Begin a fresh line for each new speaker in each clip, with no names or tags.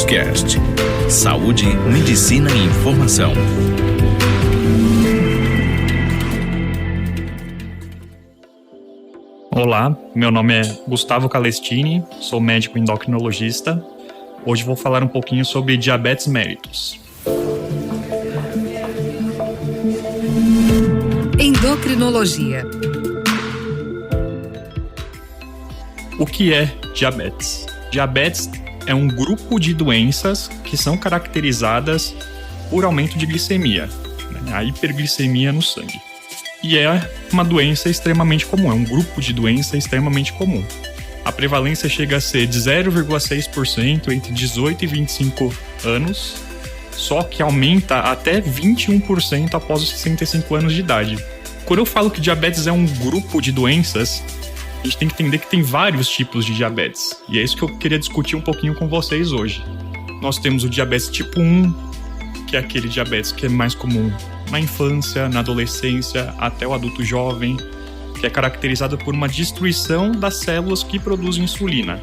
Cast. Saúde, medicina e informação.
Olá, meu nome é Gustavo Calestini, sou médico endocrinologista. Hoje vou falar um pouquinho sobre diabetes mellitus.
Endocrinologia.
O que é diabetes? Diabetes é um grupo de doenças que são caracterizadas por aumento de glicemia, a hiperglicemia no sangue. E é uma doença extremamente comum, é um grupo de doença extremamente comum. A prevalência chega a ser de 0,6% entre 18 e 25 anos, só que aumenta até 21% após os 65 anos de idade. Quando eu falo que diabetes é um grupo de doenças, a gente tem que entender que tem vários tipos de diabetes. E é isso que eu queria discutir um pouquinho com vocês hoje. Nós temos o diabetes tipo 1, que é aquele diabetes que é mais comum na infância, na adolescência, até o adulto jovem, que é caracterizado por uma destruição das células que produzem insulina.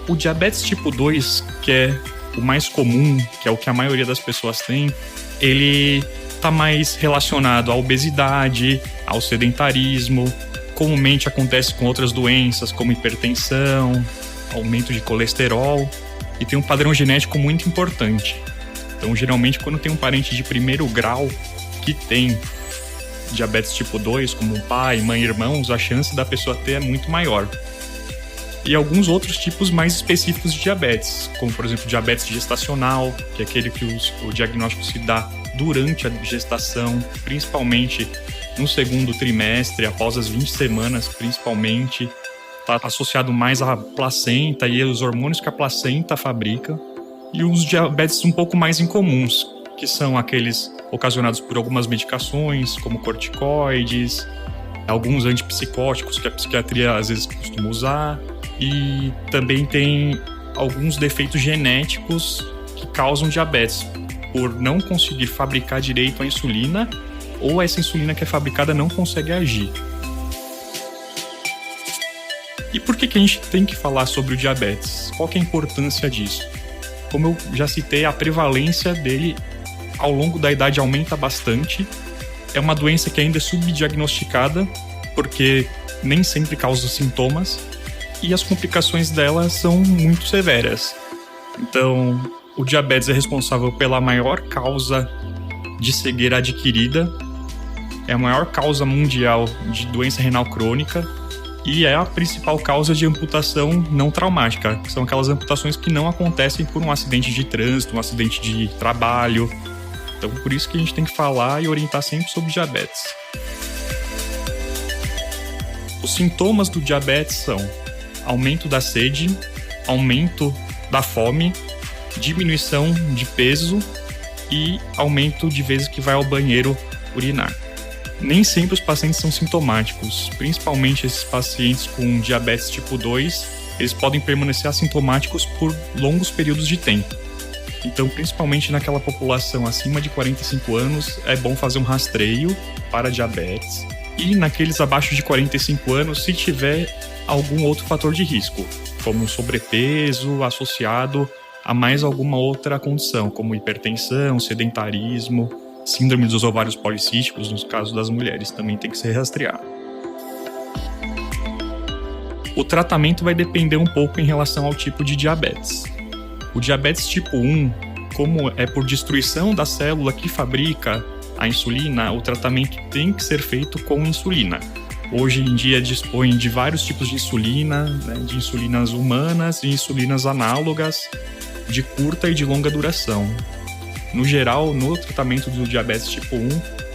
O diabetes tipo 2, que é o mais comum, que é o que a maioria das pessoas tem, ele está mais relacionado à obesidade, ao sedentarismo. Comumente acontece com outras doenças como hipertensão, aumento de colesterol, e tem um padrão genético muito importante. Então, geralmente, quando tem um parente de primeiro grau que tem diabetes tipo 2, como pai, mãe, irmãos, a chance da pessoa ter é muito maior. E alguns outros tipos mais específicos de diabetes, como, por exemplo, diabetes gestacional, que é aquele que o diagnóstico se dá durante a gestação, principalmente no segundo trimestre, após as 20 semanas, principalmente. Está associado mais à placenta e aos hormônios que a placenta fabrica. E os diabetes um pouco mais incomuns, que são aqueles ocasionados por algumas medicações, como corticoides, alguns antipsicóticos que a psiquiatria às vezes costuma usar, e também tem alguns defeitos genéticos que causam diabetes, por não conseguir fabricar direito a insulina, ou essa insulina que é fabricada não consegue agir. E por que a gente tem que falar sobre o diabetes? Qual que é a importância disso? Como eu já citei, a prevalência dele ao longo da idade aumenta bastante. É uma doença que ainda é subdiagnosticada, porque nem sempre causa sintomas, e as complicações dela são muito severas. Então, o diabetes é responsável pela maior causa de cegueira adquirida, é a maior causa mundial de doença renal crônica, e é a principal causa de amputação não traumática, que são aquelas amputações que não acontecem por um acidente de trânsito, um acidente de trabalho. Então, por isso que a gente tem que falar e orientar sempre sobre diabetes. Os sintomas do diabetes são aumento da sede, aumento da fome, diminuição de peso e aumento de vezes que vai ao banheiro urinar. Nem sempre os pacientes são sintomáticos, principalmente esses pacientes com diabetes tipo 2, eles podem permanecer assintomáticos por longos períodos de tempo. Então, principalmente naquela população acima de 45 anos, é bom fazer um rastreio para diabetes. E naqueles abaixo de 45 anos, se tiver algum outro fator de risco, como sobrepeso associado a mais alguma outra condição, como hipertensão, sedentarismo, síndrome dos ovários policísticos, no caso das mulheres, também tem que ser rastreado. O tratamento vai depender um pouco em relação ao tipo de diabetes. O diabetes tipo 1, como é por destruição da célula que fabrica a insulina, o tratamento tem que ser feito com insulina. Hoje em dia dispõe de vários tipos de insulina, de insulinas humanas e insulinas análogas, de curta e de longa duração. No geral, no tratamento do diabetes tipo 1,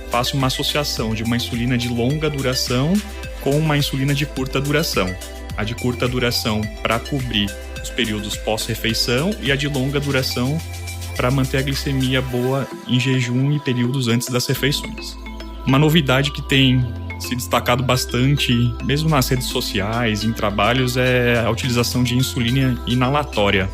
faço uma associação de uma insulina de longa duração com uma insulina de curta duração. A de curta duração para cobrir os períodos pós-refeição e a de longa duração para manter a glicemia boa em jejum e períodos antes das refeições. Uma novidade que tem se destacado bastante, mesmo nas redes sociais, em trabalhos, é a utilização de insulina inalatória.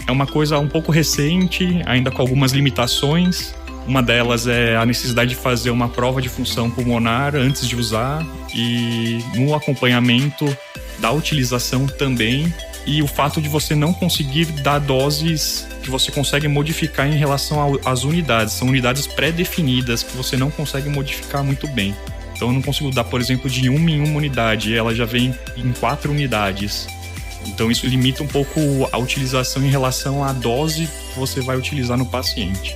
É uma coisa um pouco recente, ainda com algumas limitações. Uma delas é a necessidade de fazer uma prova de função pulmonar antes de usar, e no acompanhamento da utilização também e o fato de você não conseguir dar doses que você consegue modificar em relação às unidades. São unidades pré-definidas que você não consegue modificar muito bem. Então eu não consigo dar, por exemplo, de 1 em 1 unidade, ela já vem em 4 unidades. Então isso limita um pouco a utilização em relação à dose que você vai utilizar no paciente.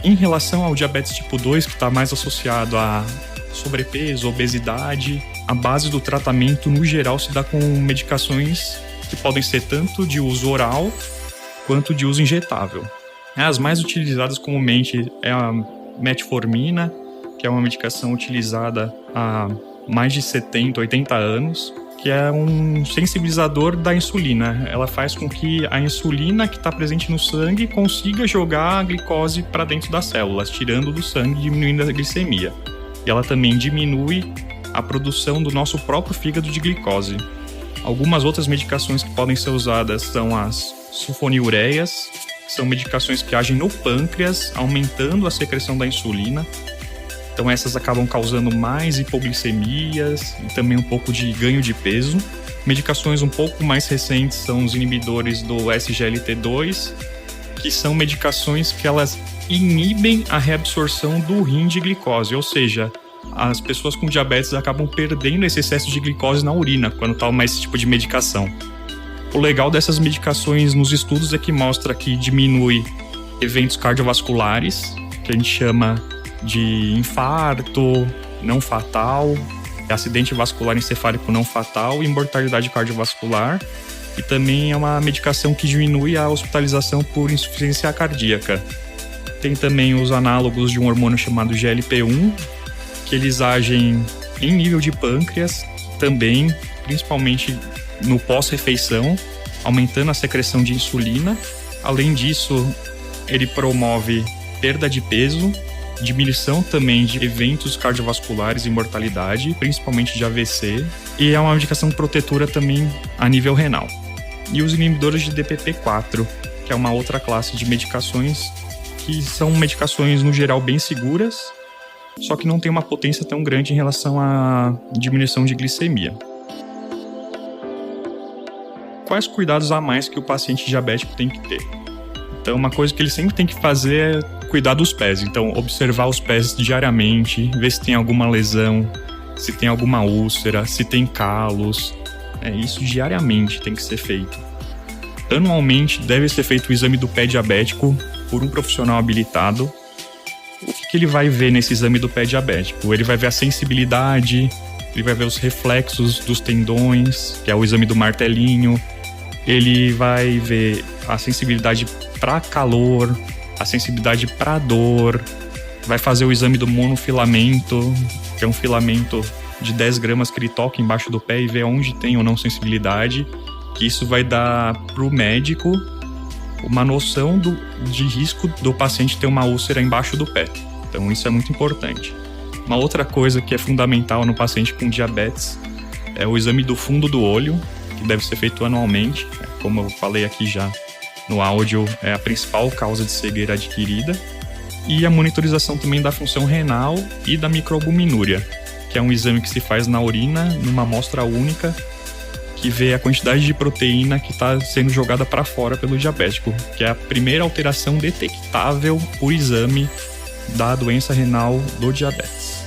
Em relação ao diabetes tipo 2, que está mais associado a sobrepeso, obesidade, a base do tratamento no geral se dá com medicações que podem ser tanto de uso oral quanto de uso injetável. As mais utilizadas comumente é a metformina, que é uma medicação utilizada há mais de 70, 80 anos, que é um sensibilizador da insulina. Ela faz com que a insulina que está presente no sangue consiga jogar a glicose para dentro das células, tirando do sangue e diminuindo a glicemia. E ela também diminui a produção do nosso próprio fígado de glicose. Algumas outras medicações que podem ser usadas são as sulfonilureias, que são medicações que agem no pâncreas, aumentando a secreção da insulina. Então essas acabam causando mais hipoglicemias e também um pouco de ganho de peso. Medicações um pouco mais recentes são os inibidores do SGLT2, que são medicações que elas inibem a reabsorção do rim de glicose, ou seja, as pessoas com diabetes acabam perdendo esse excesso de glicose na urina quando toma esse tipo de medicação. O legal dessas medicações nos estudos é que mostra que diminui eventos cardiovasculares, que a gente chama de infarto não fatal, acidente vascular encefálico não fatal e mortalidade cardiovascular. E também é uma medicação que diminui a hospitalização por insuficiência cardíaca. Tem também os análogos de um hormônio chamado GLP-1, que eles agem em nível de pâncreas, também, principalmente no pós-refeição, aumentando a secreção de insulina. Além disso, ele promove perda de peso, diminuição também de eventos cardiovasculares e mortalidade, principalmente de AVC, e é uma medicação protetora também a nível renal. E os inibidores de DPP-4, que é uma outra classe de medicações que são medicações no geral bem seguras, só que não tem uma potência tão grande em relação à diminuição de glicemia. Quais cuidados a mais que o paciente diabético tem que ter? Então, uma coisa que ele sempre tem que fazer é cuidar dos pés. Então, observar os pés diariamente, ver se tem alguma lesão, se tem alguma úlcera, se tem calos. Isso diariamente tem que ser feito. Anualmente, deve ser feito o exame do pé diabético por um profissional habilitado. O que ele vai ver nesse exame do pé diabético? Ele vai ver a sensibilidade, ele vai ver os reflexos dos tendões, que é o exame do martelinho. Ele vai ver a sensibilidade para calor, a sensibilidade para dor. Vai fazer o exame do monofilamento, que é um filamento de 10 gramas que ele toca embaixo do pé e vê onde tem ou não sensibilidade. Que isso vai dar para o médico uma noção de risco do paciente ter uma úlcera embaixo do pé. Então isso é muito importante. Uma outra coisa que é fundamental no paciente com diabetes é o exame do fundo do olho, que deve ser feito anualmente. Como eu falei aqui já no áudio, é a principal causa de cegueira adquirida. E a monitorização também da função renal e da microalbuminúria, que é um exame que se faz na urina, numa amostra única, que vê a quantidade de proteína que está sendo jogada para fora pelo diabético, que é a primeira alteração detectável por exame da doença renal do diabetes.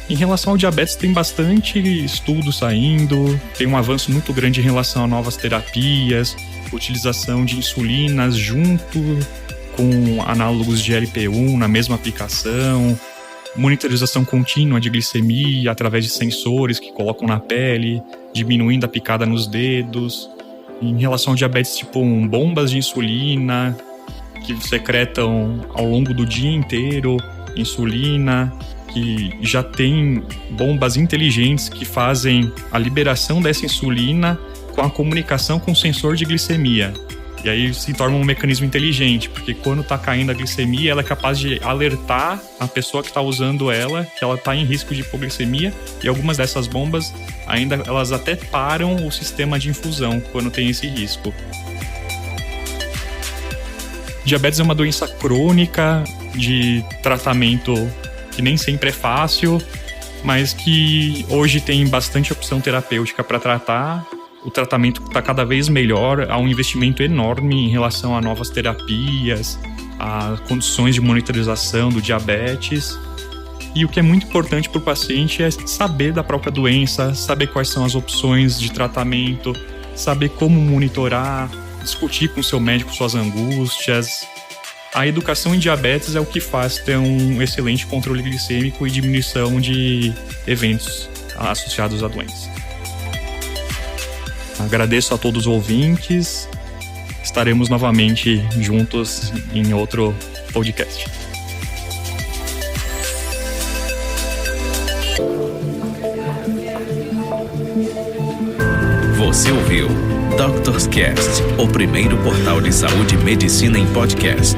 Em relação ao diabetes, tem bastante estudo saindo, tem um avanço muito grande em relação a novas terapias, utilização de insulinas junto com análogos de GLP-1 na mesma aplicação, monitorização contínua de glicemia através de sensores que colocam na pele, diminuindo a picada nos dedos. Em relação ao diabetes tipo 1, bombas de insulina que secretam ao longo do dia inteiro insulina, que já tem bombas inteligentes que fazem a liberação dessa insulina com a comunicação com o sensor de glicemia. E aí se torna um mecanismo inteligente, porque quando está caindo a glicemia, ela é capaz de alertar a pessoa que está usando ela, que ela está em risco de hipoglicemia, e algumas dessas bombas elas até param o sistema de infusão quando tem esse risco. Diabetes é uma doença crônica de tratamento que nem sempre é fácil, mas que hoje tem bastante opção terapêutica para tratar. O tratamento está cada vez melhor, há um investimento enorme em relação a novas terapias, a condições de monitorização do diabetes. E o que é muito importante para o paciente é saber da própria doença, saber quais são as opções de tratamento, saber como monitorar, discutir com o seu médico suas angústias. A educação em diabetes é o que faz ter um excelente controle glicêmico e diminuição de eventos associados à doença. Agradeço a todos os ouvintes. Estaremos novamente juntos em outro podcast.
Você ouviu Doctors Cast, o primeiro portal de saúde e medicina em podcast.